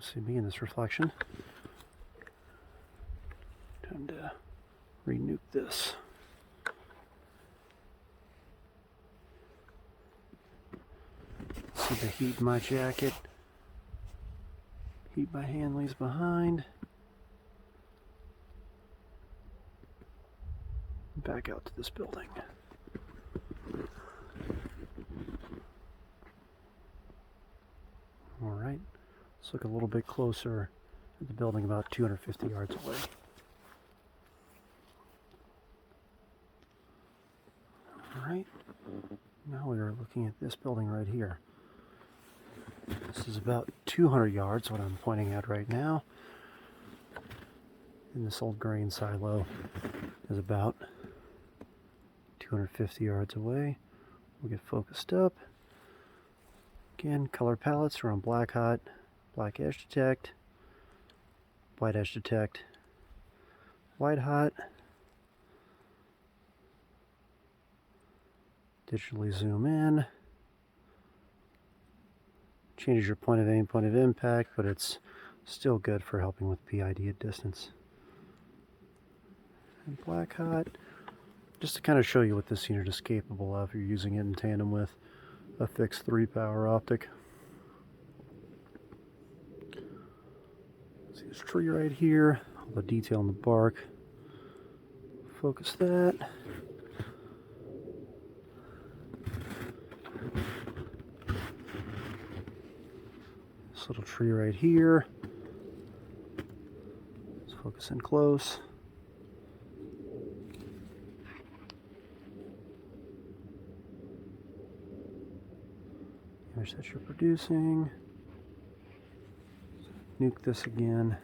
see me in this reflection. Time to re-nuke this. See the heat in my jacket. Heat my hand leaves behind. Back out to this building. Alright, let's look a little bit closer at the building about 250 yards away. Alright, now we are looking at this building right here. This is about 200 yards, what I'm pointing at right now. And this old grain silo is about 250 yards away. We'll get focused up. Again, color palettes are on black hot, black edge detect, white edge detect, white hot. Digitally zoom in. Changes your point of aim, point of impact, but it's still good for helping with PID at distance. And black hot, just to kind of show you what this unit is capable of. You're using it in tandem with a fixed 3-power optic. See this tree right here, all the detail in the bark. Focus that. This little tree right here. Let's focus in close. Image that you're producing. Nuke this again.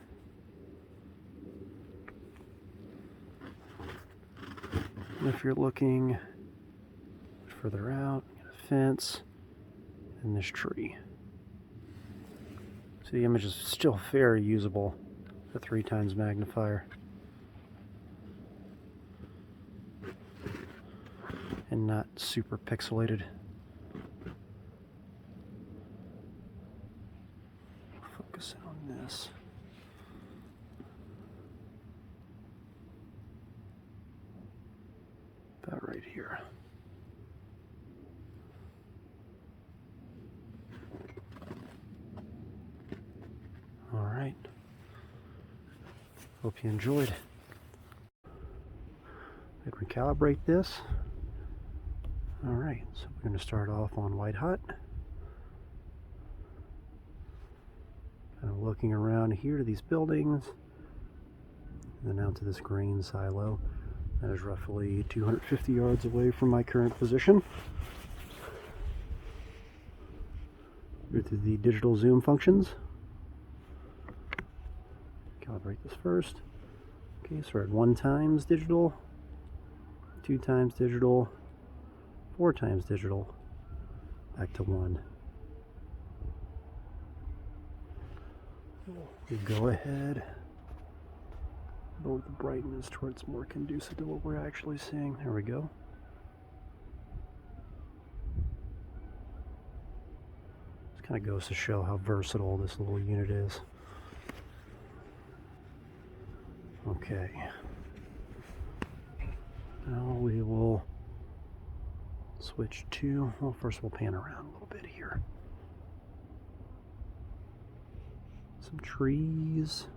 And if you're looking further out, a fence and this tree. So the image is still very usable at 3x magnifier. And not super pixelated. Focusing on this. About right here. All right. Hope you enjoyed. I'd recalibrate this. All right, so we're going to start off on white hot. Kind of looking around here to these buildings, and then out to this grain silo. That is roughly 250 yards away from my current position. Go to the digital zoom functions. Calibrate this first. Okay, so we're at 1x digital, 2x digital, 4x digital, back to 1. We go ahead, lower the brightness to where it's more conducive to what we're actually seeing. There we go. This kind of goes to show how versatile this little unit is. Okay. Now we will switch to, well, first we'll pan around a little bit here. Some trees.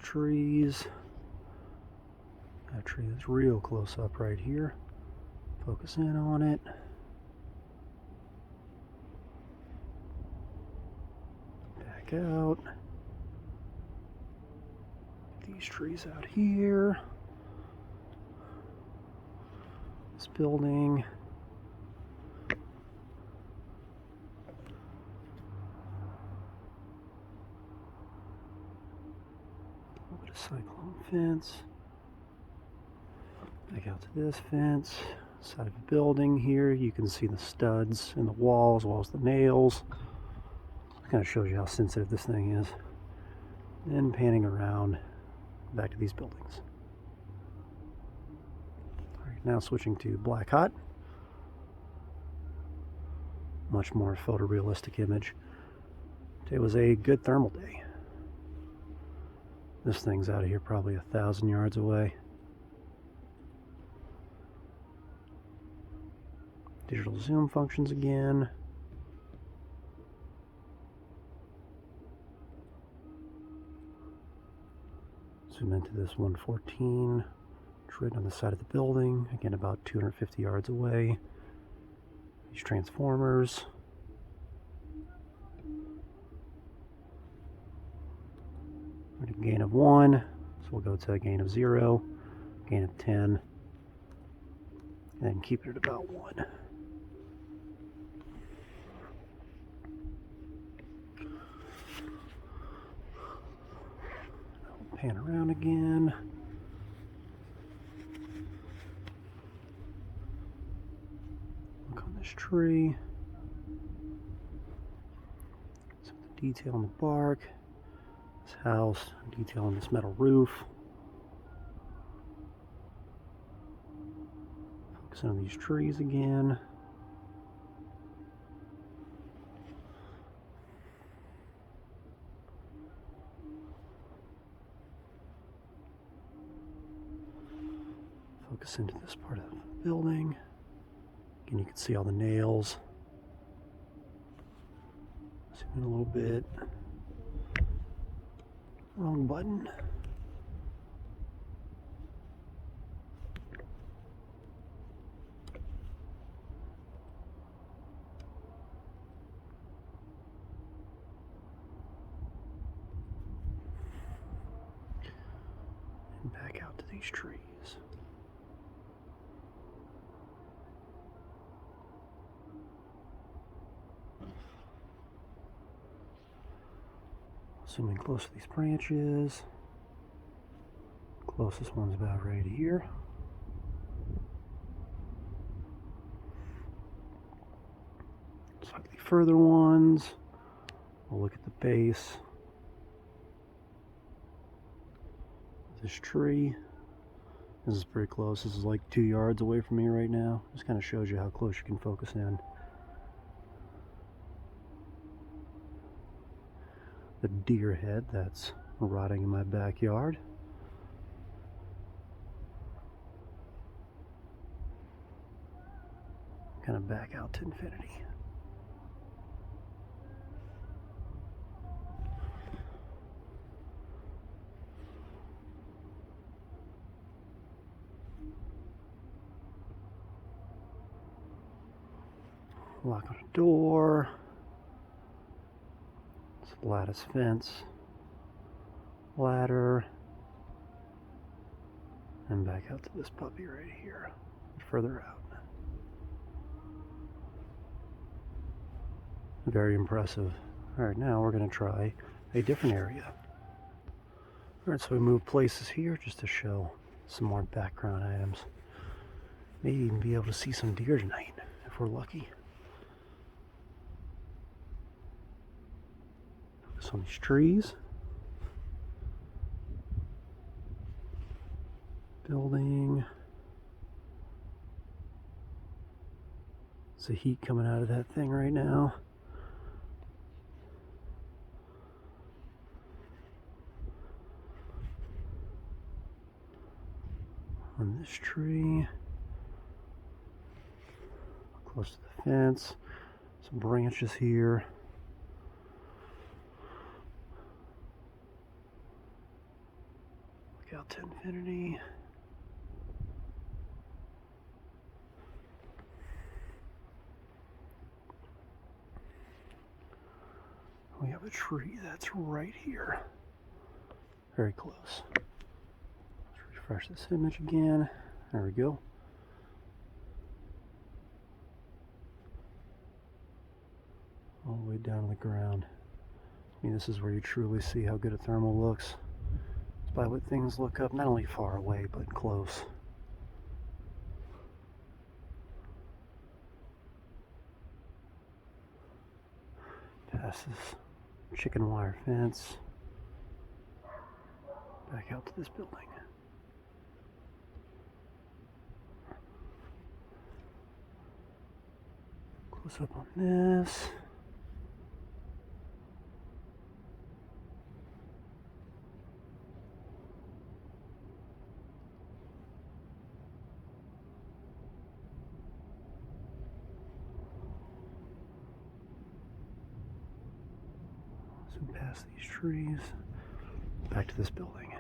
Trees. That tree is real close up right here. Focus in on it. Back out. These trees out here. This building. A little bit of cyclone fence. Back out to this fence. Side of the building here. You can see the studs in the wall as well as the nails. Kind of shows you how sensitive this thing is. Then panning around back to these buildings. All right, now switching to black hot. Much more photorealistic image. Today was a good thermal day. This thing's out of here probably 1,000 yards away. Digital zoom functions again. Zoom into this 114. It's right on the side of the building. Again, about 250 yards away. These transformers. We're at a gain of 1, so we'll go to a gain of 0, gain of 10, and then keep it at about 1. I'll pan around again. Look on this tree. Some of the detail on the bark. This house, detail on this metal roof. Focus on these trees again. Focus into this part of the building. Again, you can see all the nails. Zoom in a little bit. Wrong button. And back out to these trees. Zooming close to these branches. Closest one's about right here. Slightly further ones. We'll look at the base of this tree. This is pretty close. This is like 2 yards away from me right now. Just kind of shows you how close you can focus in. The deer head that's rotting in my backyard. Kind of back out to infinity. Lock on a door. Lattice fence, ladder, and back out to this puppy right here, further out. Very impressive. Alright, now we're going to try a different area. Alright, so we move places here just to show some more background items. Maybe even be able to see some deer tonight, if we're lucky. On these trees, building. It's the heat coming out of that thing right now. On this tree, close to the fence, some branches here. Out to infinity. We have a tree that's right here. Very close. Let's refresh this image again. There we go. All the way down to the ground. I mean, this is where you truly see how good a thermal looks. By what things look up, not only far away, but close. Past this chicken wire fence. Back out to this building. Close up on this. Zoom past these trees. Back to this building.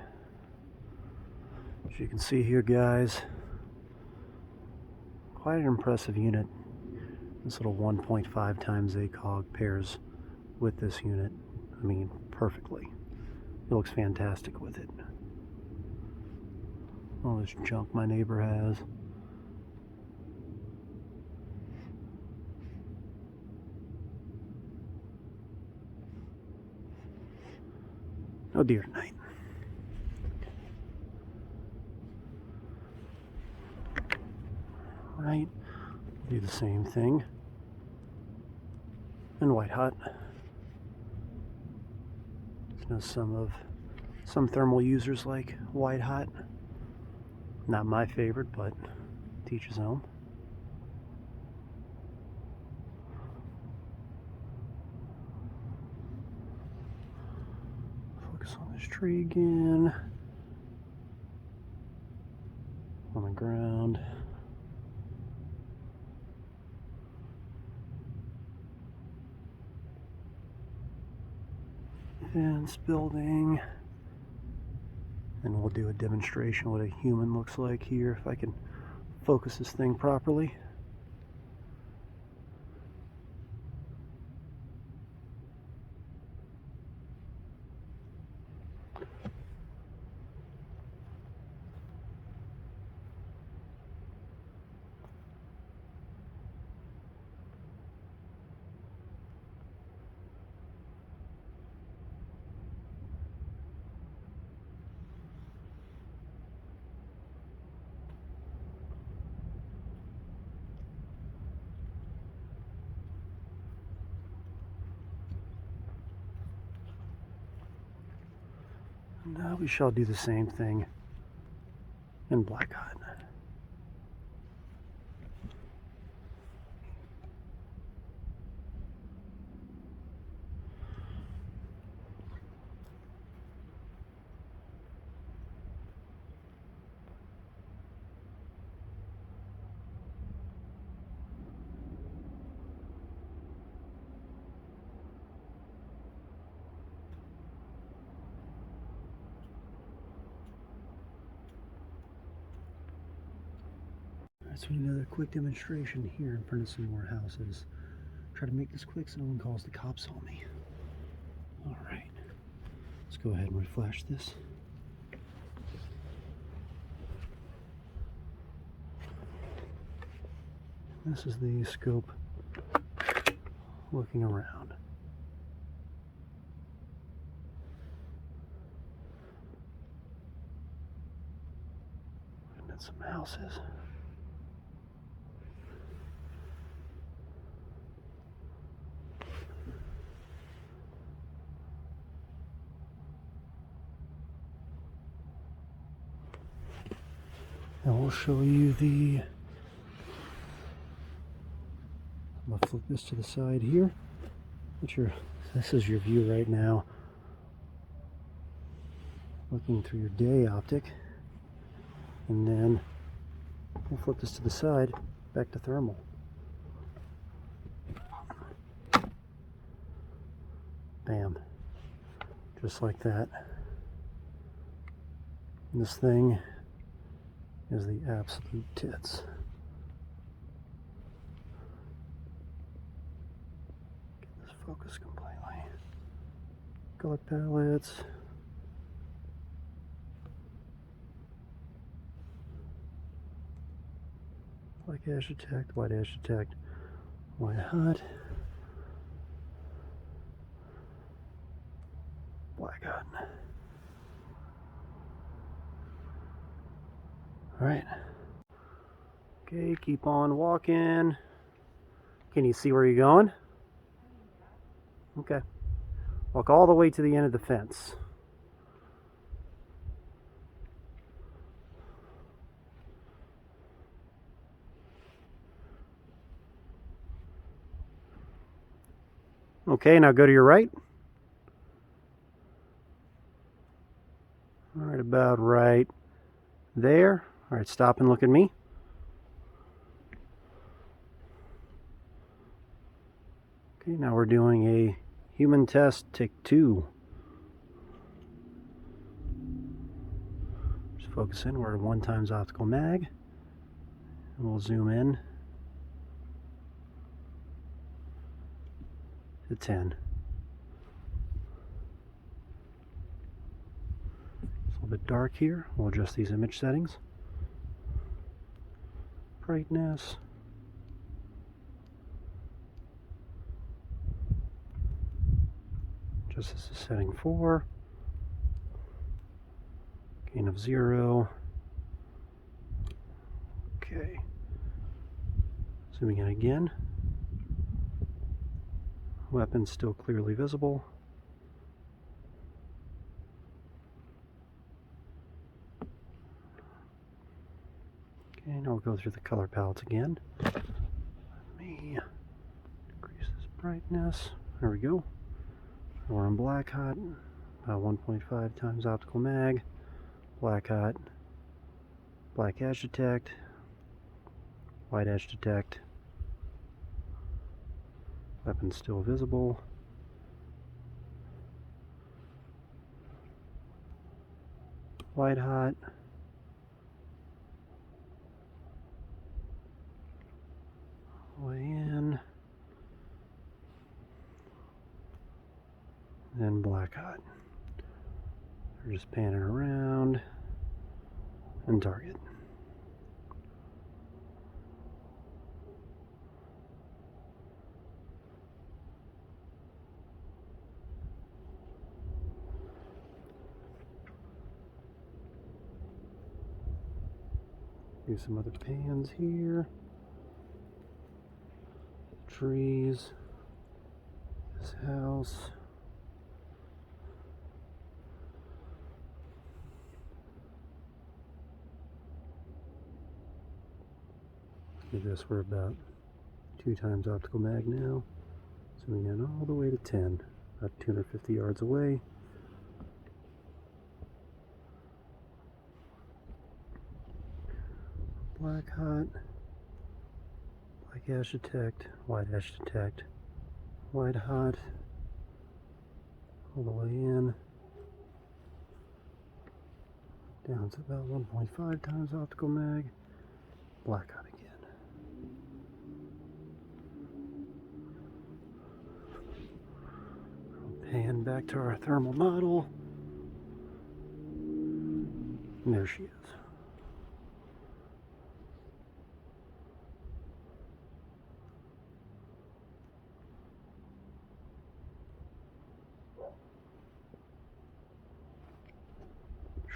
As you can see here, guys, quite an impressive unit. This little 1.5 times Acog pairs with this unit. I mean, perfectly. It looks fantastic with it. All this junk my neighbor has. No deer tonight. Right, do the same thing in white hot. You know, some thermal users like white hot. Not my favorite, but to each his own. Focus on this tree again. On the ground. Fence building. And we'll do a demonstration what a human looks like here if I can focus this thing properly. Now we shall do the same thing in black hot. So another quick demonstration here in front of some more houses. Try to make this quick so no one calls the cops on me. Alright, let's go ahead and reflash this. This is the scope looking around. Looking at some houses. And we'll show you the, I'm going to flip this to the side here. This is your view right now. Looking through your day optic. And then we'll flip this to the side, back to thermal. Bam. Just like that. And this thing is the absolute tits. Get this focus completely. Color palettes. Black ash detect, white ash detect, white hot, black hot. Alright. Okay, keep on walking. Can you see where you're going? Okay. Walk all the way to the end of the fence. Okay, now go to your right. All right, about right there. All right, stop and look at me. Okay, now we're doing a human test, take 2. Just focus in, we're at 1 times optical mag. And we'll zoom in to 10. It's a little bit dark here. We'll adjust these image settings. Brightness. Just as a setting 4. Gain of 0. Okay. Zooming in again. Weapon still clearly visible. Okay, now we'll go through the color palettes again. Let me decrease this brightness. There we go. We're in black hot, about 1.5 times optical mag. Black hot, black edge detect, white edge detect. Weapon still visible. White hot. Way in. Then black hot. We're just panning around. And target. Do some other pans here. Trees. This house. Look at this, we're about 2 times optical mag now. Zooming in all the way to 10, about 250 yards away. Black hot, black edge detect, white edge detect, white hot, all the way in. Down to about 1.5 times optical mag, black hot again. Pan back to our thermal model. And there she is.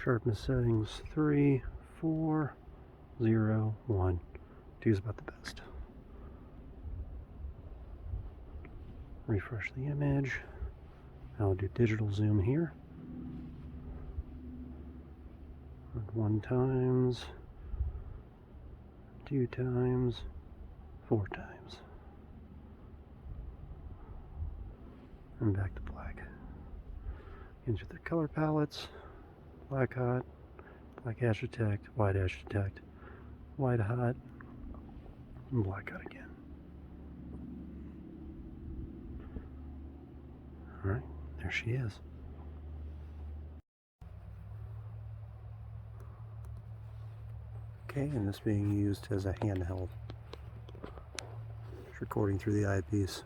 Sharpness settings 3, 4, 0, 1. 2 is about the best. Refresh the image. I'll do digital zoom here. 1 times, 2 times, 4 times. And back to black. Into the color palettes. Black hot, black edge detect, white edge detect, white hot, and black hot again. Alright, there she is. Okay, and this being used as a handheld. It's recording through the eyepiece.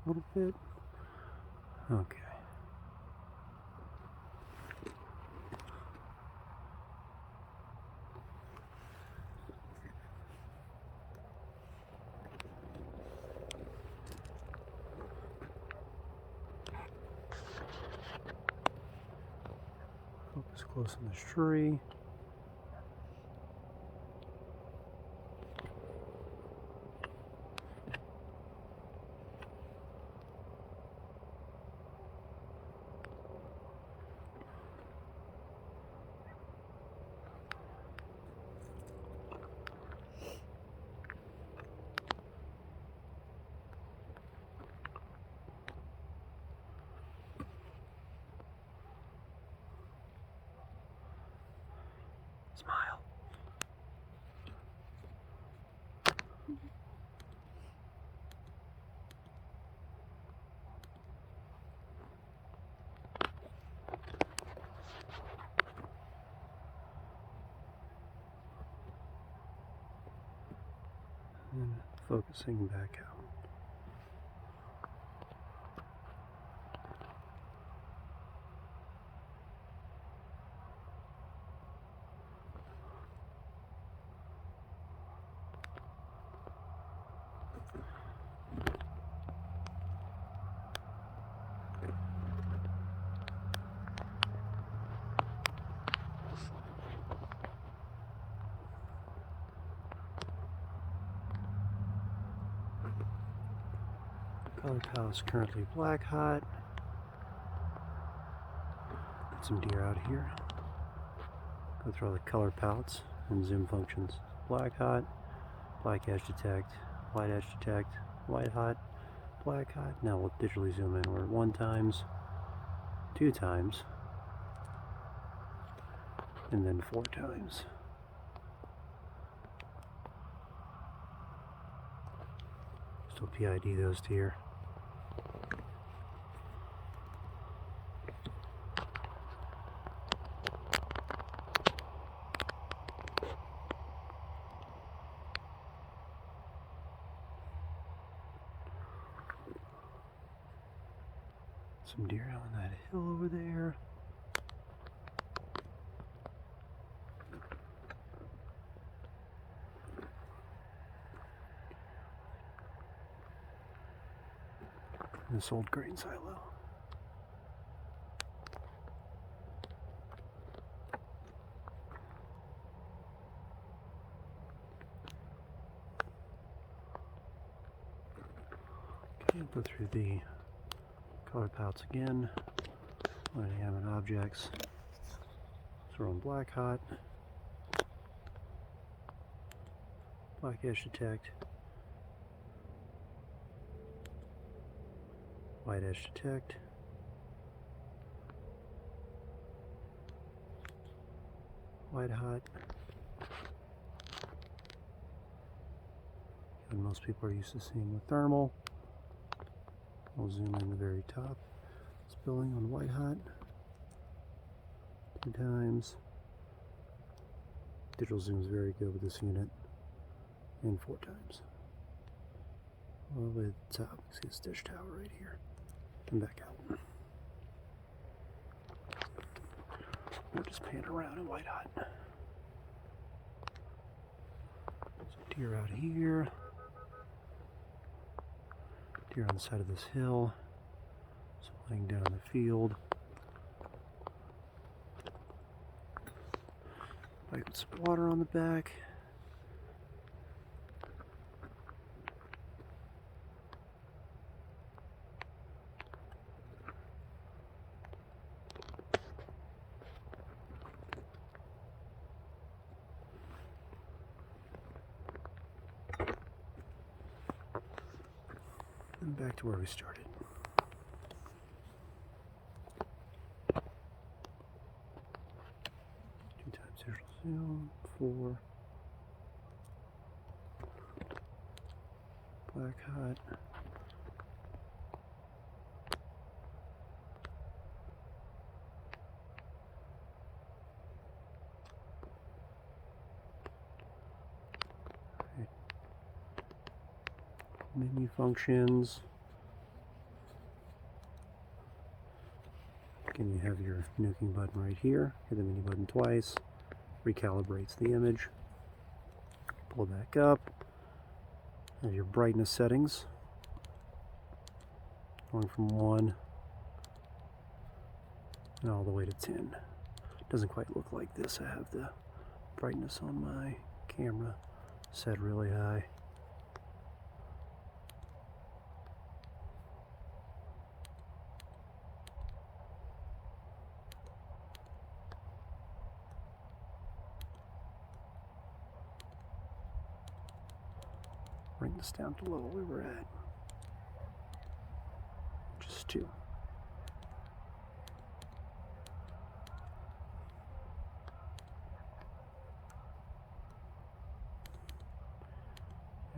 A little bit. Okay. close on this tree. Smile. And focusing back out. Color palette is currently black hot. Put some deer out here. Go through all the color palettes and zoom functions. Black hot, black edge detect, white edge detect, white hot, black hot. Now we'll digitally zoom in. We're 1 times, 2 times, and then 4 times. Still PID those deer. Some deer on that hill over there. This old grain silo. Okay, go through the color palettes again. Dynamic objects. So we're on black hot, black edge detect, white edge detect, white hot, and most people are used to seeing the thermal. We'll zoom in the very top. It's building on white hot. 2 times. Digital zoom is very good with this unit. And 4 times. All the way to the top. See this dish tower right here. And back out. We'll just pan around in white hot. So deer out here. Deer on the side of this hill. So laying down in the field. Bike with some water on the back. And back to where we started. Zoom, 4, black hot, right. Menu functions. Again, you have your nuking button right here. Hit the menu button twice. Recalibrates the image. Pull back up. Have your brightness settings. Going from 1 and all the way to 10. Doesn't quite look like this. I have the brightness on my camera set really high. Bring this down to the level we were at. Just 2.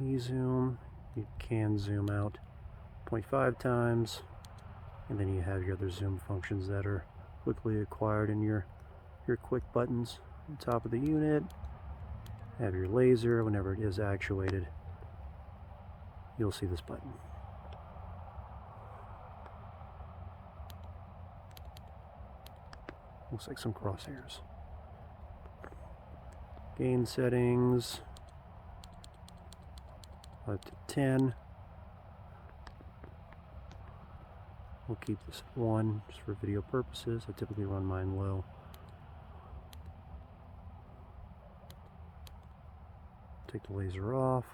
E-zoom, you can zoom out 0.5 times, and then you have your other zoom functions that are quickly acquired in your quick buttons. On top of the unit, have your laser. Whenever it is actuated, you'll see this button. Looks like some crosshairs. Gain settings. Up to 10. We'll keep this at 1 just for video purposes. I typically run mine low. Take the laser off,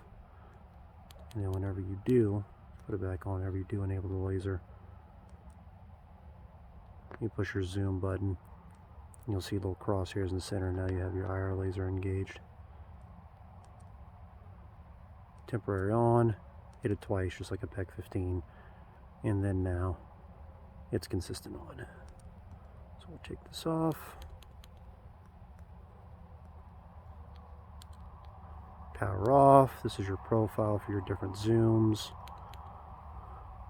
and then whenever you do, put it back on. Whenever you do enable the laser, you push your zoom button, and you'll see little crosshairs in the center. Now you have your IR laser engaged. Temporary on, hit it twice just like a PEC 15, and then now it's consistent on. So we'll take this off. Power off. This is your profile for your different zooms.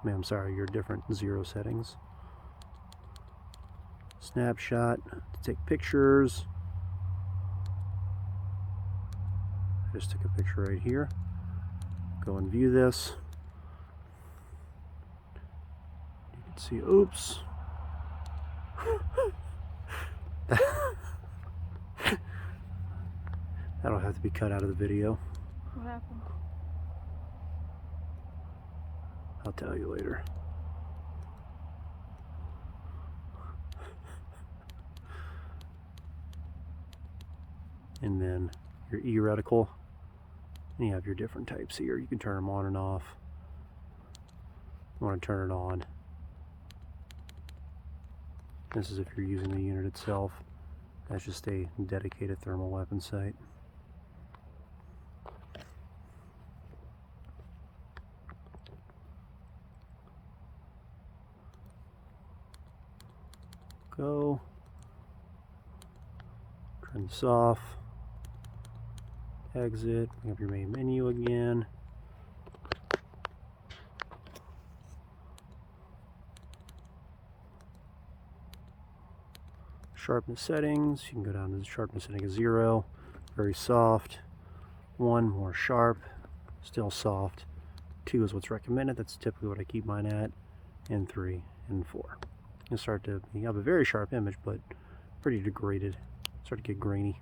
I'm sorry, your different 0 settings. Snapshot to take pictures. I just took a picture right here. Go and view this. You can see, oops. That'll have to be cut out of the video. What happened? I'll tell you later. And then your E reticle. And you have your different types here. You can turn them on and off. You want to turn it on. This is if you're using the unit itself. That's just a dedicated thermal weapon sight. Go. Turn this off. Exit. Bring up your main menu again. Sharpness settings. You can go down to the sharpness setting of 0. Very soft. 1 more sharp. Still soft. 2 is what's recommended. That's typically what I keep mine at. And 3 and 4. You start to have a very sharp image, but pretty degraded. Start to get grainy.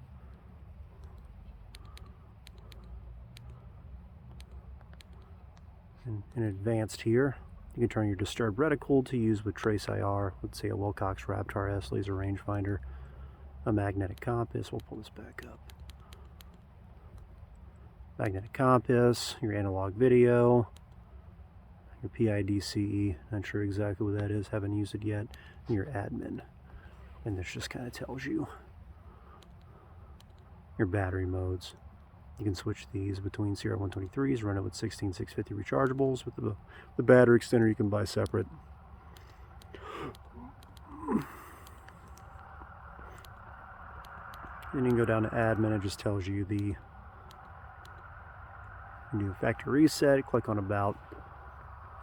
And in advanced here, you can turn your disturbed reticle to use with trace IR. Let's say a Wilcox Raptor S laser rangefinder, a magnetic compass. We'll pull this back up. Magnetic compass, your analog video, your PIDCE, not sure exactly what that is, haven't used it yet, and your admin. And this just kind of tells you your battery modes. You can switch these between CR123s, run it with 16650 rechargeables. With the battery extender you can buy separate. Then you can go down to admin. It just tells you the new factory reset. Click on about,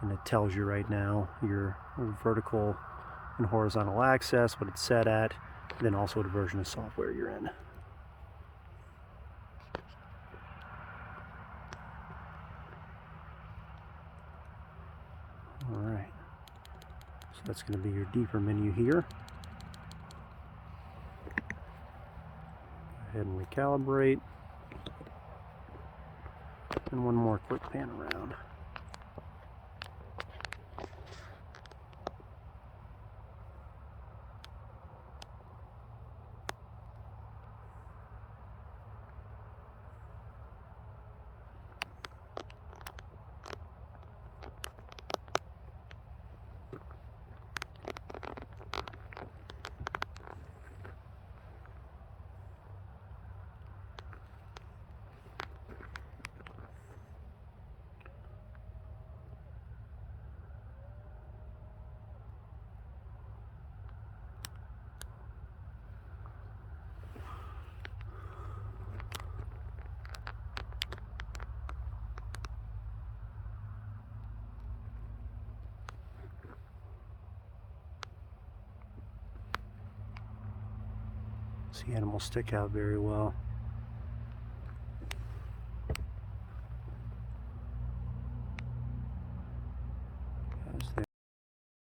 and it tells you right now your vertical and horizontal axis, what it's set at, and then also what version of software you're in. Alright, so that's going to be your deeper menu here. Go ahead and recalibrate. And one more quick pan around. The animals stick out very well.